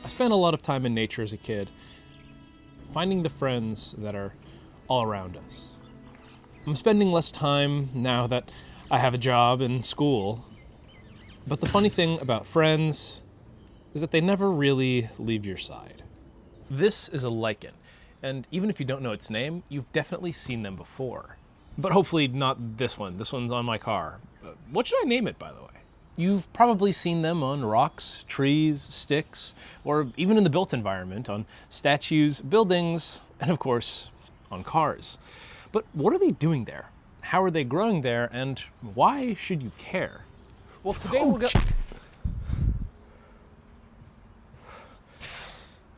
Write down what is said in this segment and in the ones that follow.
I spent a lot of time in nature as a kid, finding the friends that are all around us. I'm spending less time now that I have a job and school, but the funny thing about friends is that they never really leave your side. This is a lichen, and even if you don't know its name, you've definitely seen them before. But hopefully not this one. This one's on my car. What should I name it, by the way? You've probably seen them on rocks, trees, sticks, or even in the built environment, on statues, buildings, and of course, on cars. But what are they doing there? How are they growing there, and why should you care? Well,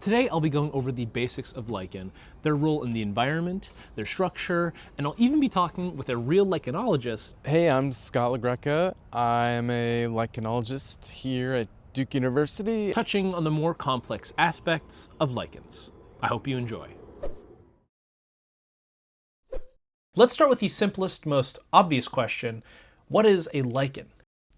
Today I'll be going over the basics of lichen, their role in the environment, their structure, and I'll even be talking with a real lichenologist. Hey, I'm Scott LaGreca. I'm a lichenologist here at Duke University. Touching on the more complex aspects of lichens. I hope you enjoy. Let's start with the simplest, most obvious question. What is a lichen?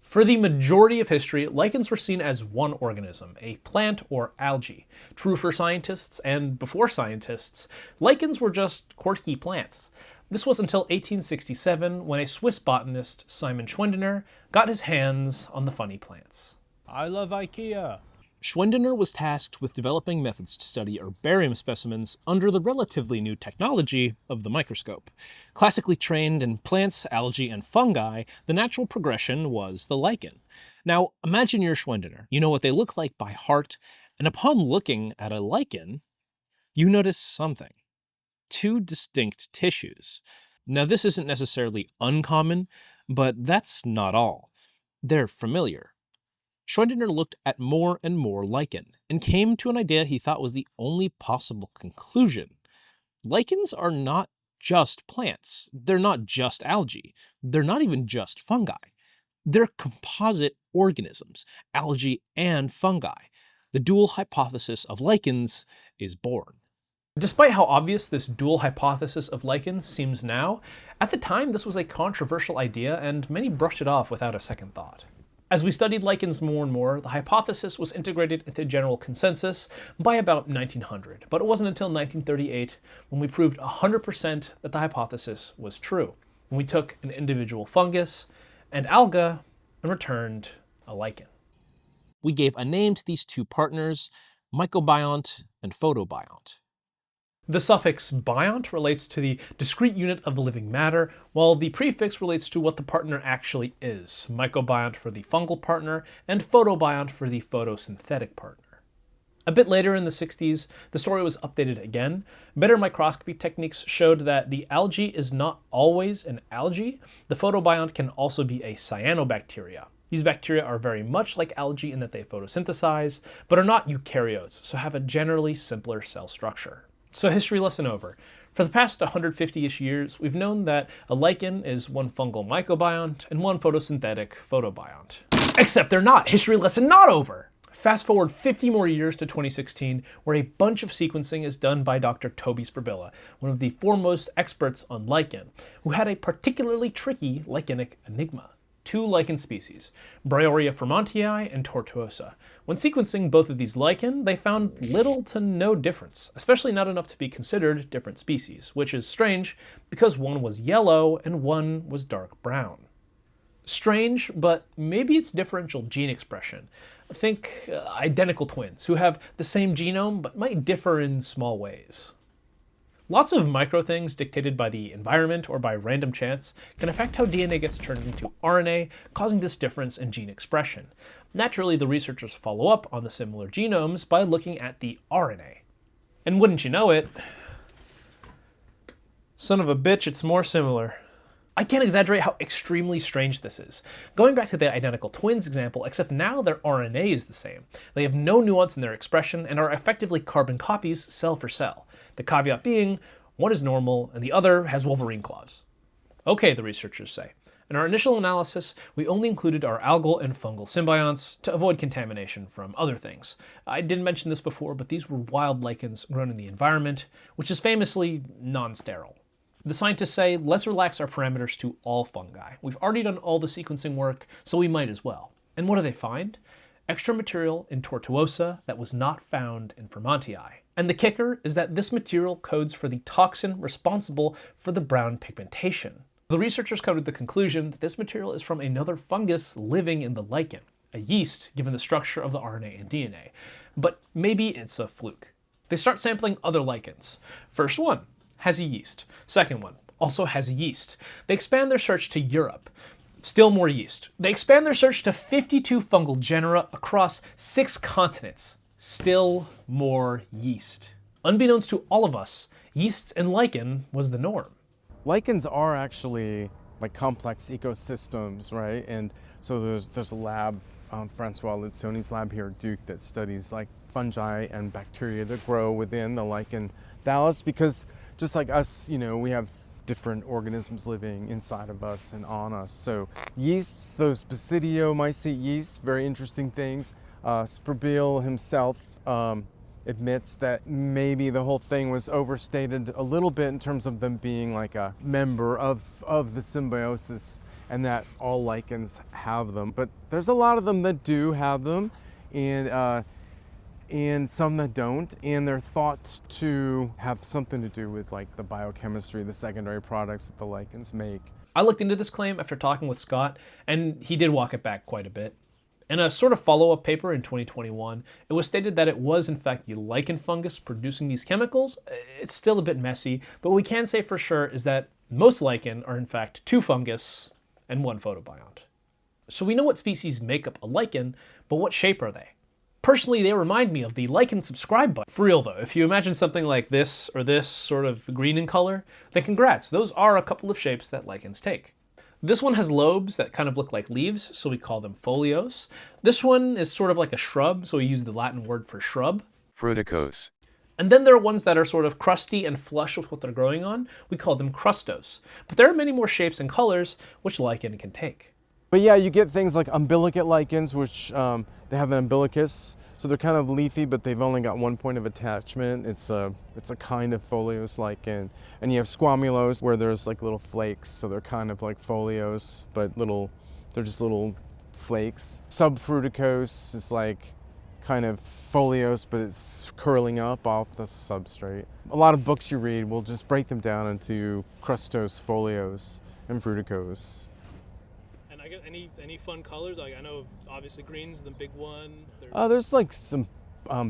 For the majority of history, lichens were seen as one organism, a plant or algae. True for scientists, and before scientists, lichens were just quirky plants. This was until 1867 when a Swiss botanist, Simon Schwendener, got his hands on the funny plants. I love IKEA. Schwendener was tasked with developing methods to study herbarium specimens under the relatively new technology of the microscope. Classically trained in plants, algae, and fungi, the natural progression was the lichen. Now, imagine you're Schwendener. You know what they look like by heart, and upon looking at a lichen, you notice something. Two distinct tissues. Now, this isn't necessarily uncommon, but that's not all. They're familiar. Schwendener looked at more and more lichen, and came to an idea he thought was the only possible conclusion. Lichens are not just plants. They're not just algae. They're not even just fungi. They're composite organisms, algae and fungi. The dual hypothesis of lichens is born. Despite how obvious this dual hypothesis of lichens seems now, at the time this was a controversial idea and many brushed it off without a second thought. As we studied lichens more and more, the hypothesis was integrated into general consensus by about 1900, but it wasn't until 1938 when we proved 100% that the hypothesis was true, when we took an individual fungus and alga and returned a lichen. We gave a name to these two partners, mycobiont and photobiont. The suffix biont relates to the discrete unit of living matter, while the prefix relates to what the partner actually is, mycobiont for the fungal partner and photobiont for the photosynthetic partner. A bit later in the 60s, the story was updated again. Better microscopy techniques showed that the algae is not always an algae. The photobiont can also be a cyanobacteria. These bacteria are very much like algae in that they photosynthesize, but are not eukaryotes, so have a generally simpler cell structure. So history lesson over. For the past 150-ish years, we've known that a lichen is one fungal mycobiont and one photosynthetic photobiont. Except they're not! History lesson not over! Fast forward 50 more years to 2016, where a bunch of sequencing is done by Dr. Toby Sperbilia, one of the foremost experts on lichen, who had a particularly tricky lichenic enigma. Two lichen species, Bryoria fremontii and tortuosa. When sequencing both of these lichen, they found little to no difference, especially not enough to be considered different species, which is strange because one was yellow and one was dark brown. Strange, but maybe it's differential gene expression. Think identical twins who have the same genome but might differ in small ways. Lots of micro things dictated by the environment or by random chance can affect how DNA gets turned into RNA, causing this difference in gene expression. Naturally, the researchers follow up on the similar genomes by looking at the RNA. And wouldn't you know it, son of a bitch, it's more similar. I can't exaggerate how extremely strange this is. Going back to the identical twins example, except now their RNA is the same. They have no nuance in their expression and are effectively carbon copies cell for cell. The caveat being, one is normal and the other has Wolverine claws. Okay, the researchers say. In our initial analysis, we only included our algal and fungal symbionts to avoid contamination from other things. I didn't mention this before, but these were wild lichens grown in the environment, which is famously non-sterile. The scientists say, let's relax our parameters to all fungi. We've already done all the sequencing work, so we might as well. And what do they find? extra material in Tortuosa that was not found in Vermontii. And the kicker is that this material codes for the toxin responsible for the brown pigmentation. The researchers come to the conclusion that this material is from another fungus living in the lichen, a yeast given the structure of the RNA and DNA. But maybe it's a fluke. They start sampling other lichens. First one has a yeast. Second one also has a yeast. They expand their search to Europe. Still more yeast. They expand their search to 52 fungal genera across 6 continents. Still more yeast. Unbeknownst to all of us, yeasts and lichen was the norm. Lichens are actually like complex ecosystems, right? And so there's a lab, Francois Luzzoni's lab here at Duke, that studies like fungi and bacteria that grow within the lichen thallus, because just like us, you know, we have different organisms living inside of us and on us. So yeasts, those basidiomycete yeasts, very interesting things. Sperbiel himself admits that maybe the whole thing was overstated a little bit in terms of them being like a member of the symbiosis, and that all lichens have them. But there's a lot of them that do have them, and some that don't, and they're thought to have something to do with like the biochemistry, the secondary products that the lichens make. I looked into this claim after talking with Scott, and he did walk it back quite a bit. In a sort of follow-up paper in 2021, it was stated that it was in fact the lichen fungus producing these chemicals. It's still a bit messy, but what we can say for sure is that most lichen are in fact 2 fungus and 1 photobiont. So we know what species make up a lichen, but what shape are they? Personally, they remind me of the lichen subscribe button. For real though, if you imagine something like this or this sort of green in color, then congrats, those are a couple of shapes that lichens take. This one has lobes that kind of look like leaves, so we call them folios. This one is sort of like a shrub, so we use the Latin word for shrub. Fruticose. And then there are ones that are sort of crusty and flush with what they're growing on. We call them crustose. But there are many more shapes and colors which lichen can take. But yeah, you get things like umbilicate lichens, which they have an umbilicus, so they're kind of leafy, but they've only got one point of attachment. It's a kind of foliose lichen. And you have squamulos, where there's like little flakes, so they're kind of like folios, but they're just little flakes. Subfruticose is like kind of foliose, but it's curling up off the substrate. A lot of books you read will just break them down into crustose, foliose, and fruticose. And I got any fun colors? Like I know obviously green's the big one. There's like some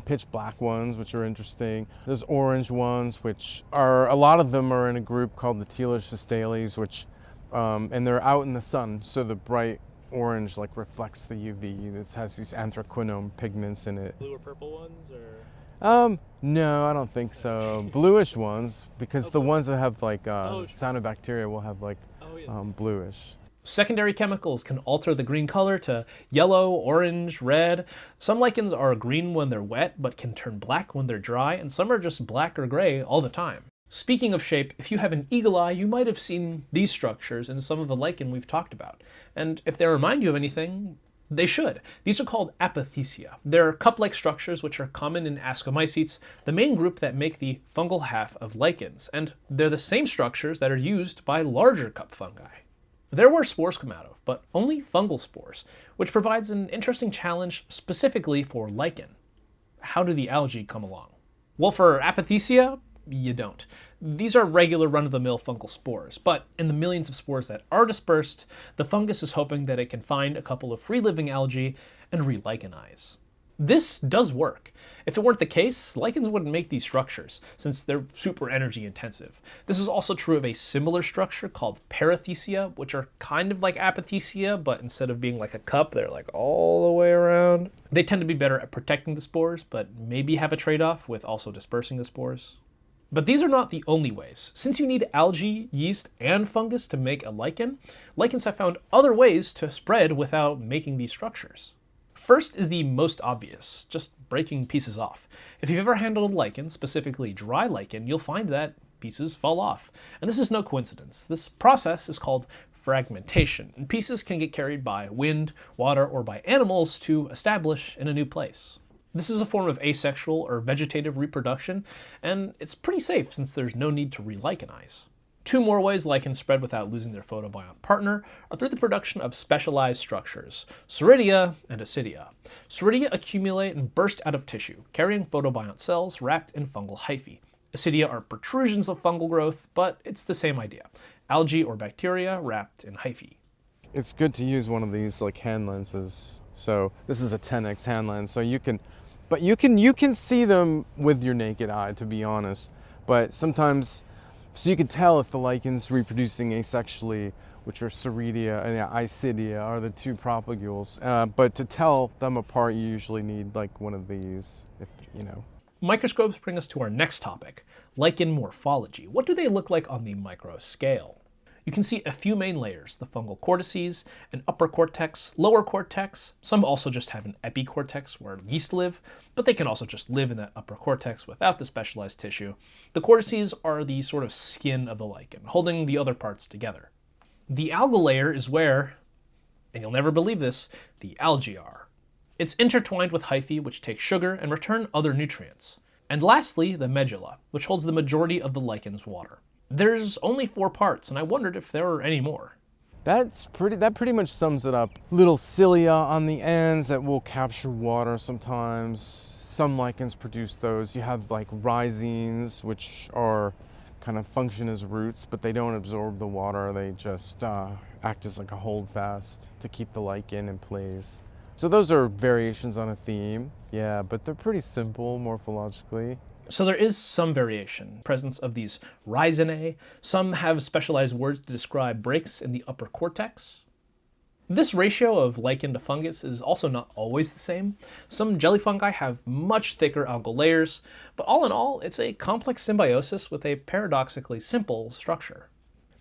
pitch black ones, which are interesting. There's orange ones, which are, a lot of them are in a group called the tealoschistales, which, and they're out in the sun, so the bright orange like reflects the UV. It has these anthraquinone pigments in it. Blue or purple ones, or? No, I don't think so. Bluish ones, because the ones that have like cyanobacteria will have like bluish. Secondary chemicals can alter the green color to yellow, orange, red. Some lichens are green when they're wet, but can turn black when they're dry, and some are just black or gray all the time. Speaking of shape, if you have an eagle eye, you might have seen these structures in some of the lichen we've talked about. And if they remind you of anything, they should. These are called apothecia. They're cup-like structures which are common in ascomycetes, the main group that make the fungal half of lichens, and they're the same structures that are used by larger cup fungi. They're where spores come out of, but only fungal spores, which provides an interesting challenge specifically for lichen. How do the algae come along? Well, for apothecia, you don't. These are regular run-of-the-mill fungal spores, but in the millions of spores that are dispersed, the fungus is hoping that it can find a couple of free-living algae and relichenize. This does work. If it weren't the case, lichens wouldn't make these structures, since they're super energy intensive. This is also true of a similar structure called parathecia, which are kind of like apothecia, but instead of being like a cup, they're like all the way around. They tend to be better at protecting the spores, but maybe have a trade-off with also dispersing the spores. But these are not the only ways. Since you need algae, yeast, and fungus to make a lichen, lichens have found other ways to spread without making these structures. First is the most obvious, just breaking pieces off. If you've ever handled a lichen, specifically dry lichen, you'll find that pieces fall off. And this is no coincidence. This process is called fragmentation, and pieces can get carried by wind, water, or by animals to establish in a new place. This is a form of asexual or vegetative reproduction, and it's pretty safe since there's no need to relichenize. Two more ways lichens spread without losing their photobiont partner are through the production of specialized structures, Soiridia and Ascidia. Soiridia accumulate and burst out of tissue, carrying photobiont cells wrapped in fungal hyphae. Ascidia are protrusions of fungal growth, but it's the same idea. Algae or bacteria wrapped in hyphae. It's good to use one of these like hand lenses. So this is a 10x hand lens, so you can see them with your naked eye, to be honest. But sometimes, so you can tell if the lichen's reproducing asexually, which are Soiridia and Ascidia are the two propagules. But to tell them apart, you usually need like one of these, if you know. Microscopes bring us to our next topic, lichen morphology. What do they look like on the micro scale? You can see a few main layers, the fungal cortices, an upper cortex, lower cortex. Some also just have an epicortex where yeast live, but they can also just live in that upper cortex without the specialized tissue. The cortices are the sort of skin of the lichen, holding the other parts together. The algal layer is where, and you'll never believe this, the algae are. It's intertwined with hyphae, which take sugar and return other nutrients. And lastly, the medulla, which holds the majority of the lichen's water. There's only 4 parts, and I wondered if there were any more. That pretty much sums it up. Little cilia on the ends that will capture water sometimes. Some lichens produce those. You have like rhizines, which are kind of function as roots, but they don't absorb the water. They just act as like a holdfast to keep the lichen in place. So those are variations on a theme, yeah, but they're pretty simple morphologically. So there is some variation, presence of these rhizinae. Some have specialized words to describe breaks in the upper cortex. This ratio of lichen to fungus is also not always the same. Some jelly fungi have much thicker algal layers, but all in all, it's a complex symbiosis with a paradoxically simple structure.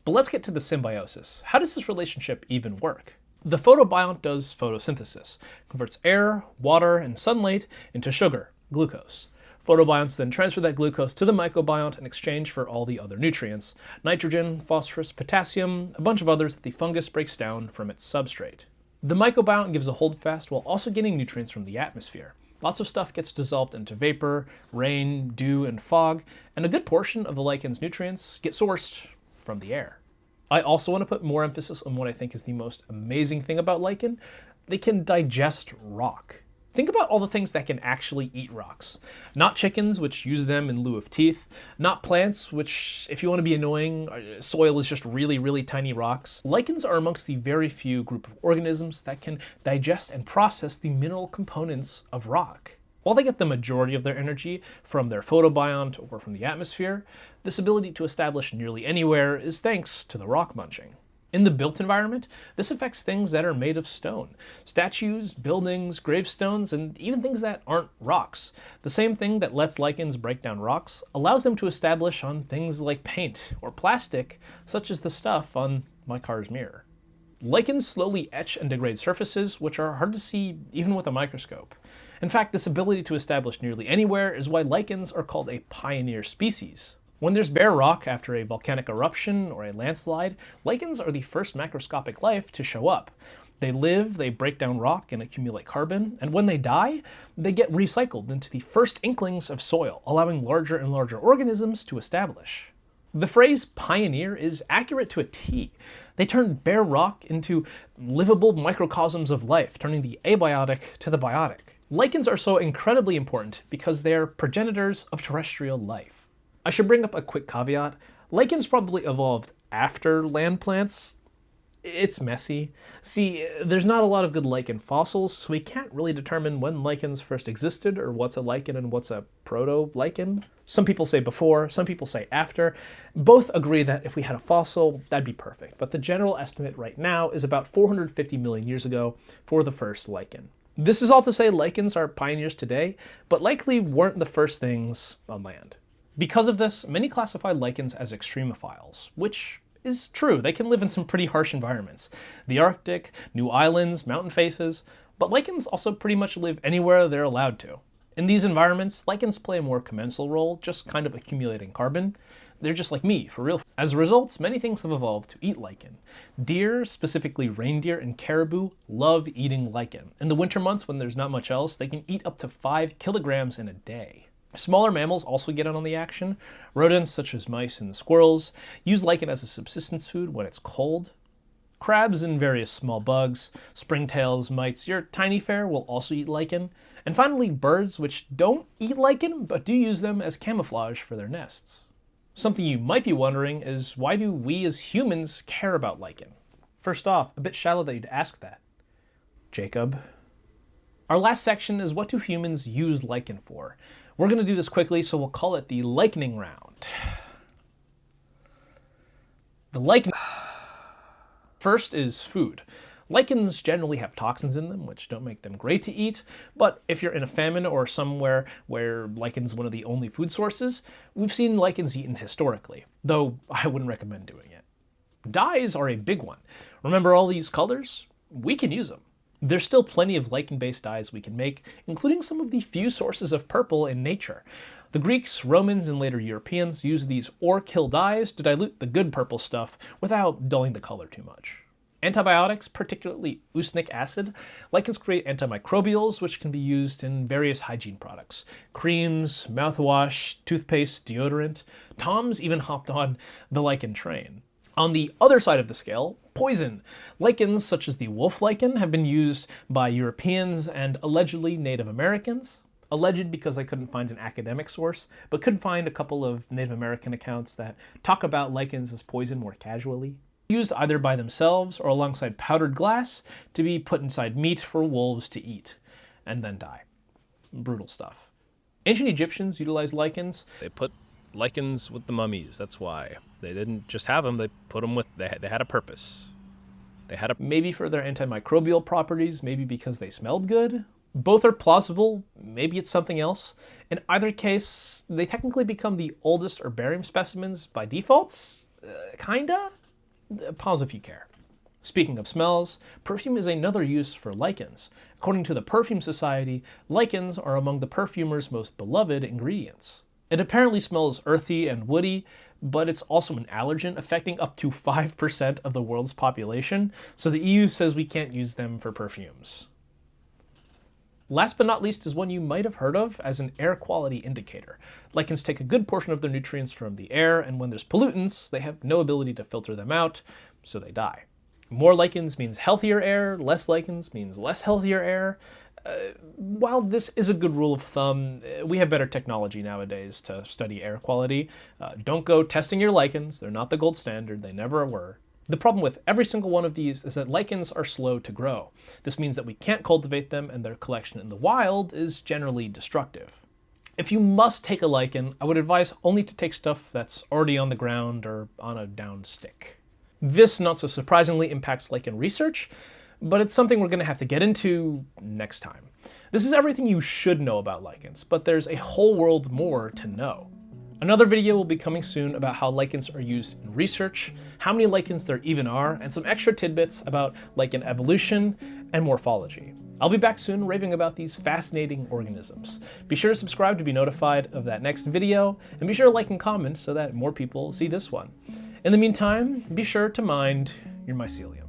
But let's get to the symbiosis. How does this relationship even work? The photobiont does photosynthesis, converts air, water, and sunlight into sugar, glucose. Photobionts then transfer that glucose to the mycobiont in exchange for all the other nutrients, nitrogen, phosphorus, potassium, a bunch of others that the fungus breaks down from its substrate. The mycobiont gives a holdfast while also getting nutrients from the atmosphere. Lots of stuff gets dissolved into vapor, rain, dew, and fog, and a good portion of the lichen's nutrients get sourced from the air. I also want to put more emphasis on what I think is the most amazing thing about lichen. They can digest rock. Think about all the things that can actually eat rocks. Not chickens, which use them in lieu of teeth. Not plants, which, if you want to be annoying, soil is just really, really tiny rocks. Lichens are amongst the very few group of organisms that can digest and process the mineral components of rock. While they get the majority of their energy from their photobiont or from the atmosphere, this ability to establish nearly anywhere is thanks to the rock munching. In the built environment, this affects things that are made of stone. Statues, buildings, gravestones, and even things that aren't rocks. The same thing that lets lichens break down rocks allows them to establish on things like paint or plastic, such as the stuff on my car's mirror. Lichens slowly etch and degrade surfaces, which are hard to see even with a microscope. In fact, this ability to establish nearly anywhere is why lichens are called a pioneer species. When there's bare rock after a volcanic eruption or a landslide, lichens are the first macroscopic life to show up. They live, they break down rock and accumulate carbon, and when they die, they get recycled into the first inklings of soil, allowing larger and larger organisms to establish. The phrase pioneer is accurate to a T. They turn bare rock into livable microcosms of life, turning the abiotic to the biotic. Lichens are so incredibly important because they are progenitors of terrestrial life. I should bring up a quick caveat. Lichens probably evolved after land plants. It's messy. See, there's not a lot of good lichen fossils, so we can't really determine when lichens first existed or what's a lichen and what's a proto-lichen. Some people say before, some people say after. Both agree that if we had a fossil, that'd be perfect, but the general estimate right now is about 450 million years ago for the first lichen. This is all to say lichens are pioneers today, but likely weren't the first things on land. Because of this, many classify lichens as extremophiles, which is true. They can live in some pretty harsh environments. The Arctic, new islands, mountain faces, but lichens also pretty much live anywhere they're allowed to. In these environments, lichens play a more commensal role, just kind of accumulating carbon. They're just like me, for real. As a result, many things have evolved to eat lichen. Deer, specifically reindeer and caribou, love eating lichen. In the winter months when there's not much else, they can eat up to 5 kilograms in a day. Smaller mammals also get in on the action. Rodents, such as mice and squirrels, use lichen as a subsistence food when it's cold. Crabs and various small bugs, springtails, mites, your tiny fare will also eat lichen. And finally, birds, which don't eat lichen, but do use them as camouflage for their nests. Something you might be wondering is, why do we as humans care about lichen? First off, a bit shallow that you'd ask that, Jacob. Our last section is, what do humans use lichen for? We're going to do this quickly, so we'll call it the likening round. The lichen... First is food. Lichens generally have toxins in them, which don't make them great to eat, but if you're in a famine or somewhere where lichen's one of the only food sources, we've seen lichens eaten historically, though I wouldn't recommend doing it. Dyes are a big one. Remember all these colors? We can use them. There's still plenty of lichen-based dyes we can make, including some of the few sources of purple in nature. The Greeks, Romans, and later Europeans used these or-kill dyes to dilute the good purple stuff without dulling the color too much. Antibiotics, particularly oocinic acid, lichens create antimicrobials which can be used in various hygiene products. Creams, mouthwash, toothpaste, deodorant. Tom's even hopped on the lichen train. On the other side of the scale, poison. Lichens such as the wolf lichen have been used by Europeans and allegedly Native Americans. Alleged because I couldn't find an academic source, but could find a couple of Native American accounts that talk about lichens as poison more casually. Used either by themselves or alongside powdered glass to be put inside meat for wolves to eat and then die. Brutal stuff. Ancient Egyptians utilized lichens. They put lichens with the mummies. That's why. They didn't just have them, they put them with, they had a purpose. Maybe for their antimicrobial properties, maybe because they smelled good. Both are plausible, maybe it's something else. In either case, they technically become the oldest herbarium specimens by default? Kinda? Pause if you care. Speaking of smells, perfume is another use for lichens. According to the Perfume Society, lichens are among the perfumer's most beloved ingredients. It apparently smells earthy and woody, but it's also an allergen affecting up to 5% of the world's population, so the EU says we can't use them for perfumes. Last but not least is one you might have heard of as an air quality indicator. Lichens take a good portion of their nutrients from the air, and when there's pollutants, they have no ability to filter them out, so they die. More lichens means healthier air, less lichens means less healthier air. While this is a good rule of thumb, we have better technology nowadays to study air quality. Don't go testing your lichens, they're not the gold standard, they never were. The problem with every single one of these is that lichens are slow to grow. This means that we can't cultivate them, and their collection in the wild is generally destructive. If you must take a lichen, I would advise only to take stuff that's already on the ground or on a downed stick. This, not so surprisingly, impacts lichen research, but it's something we're going to have to get into next time. This is everything you should know about lichens, but there's a whole world more to know. Another video will be coming soon about how lichens are used in research, how many lichens there even are, and some extra tidbits about lichen evolution and morphology. I'll be back soon raving about these fascinating organisms. Be sure to subscribe to be notified of that next video, and be sure to like and comment so that more people see this one. In the meantime, be sure to mind your mycelium.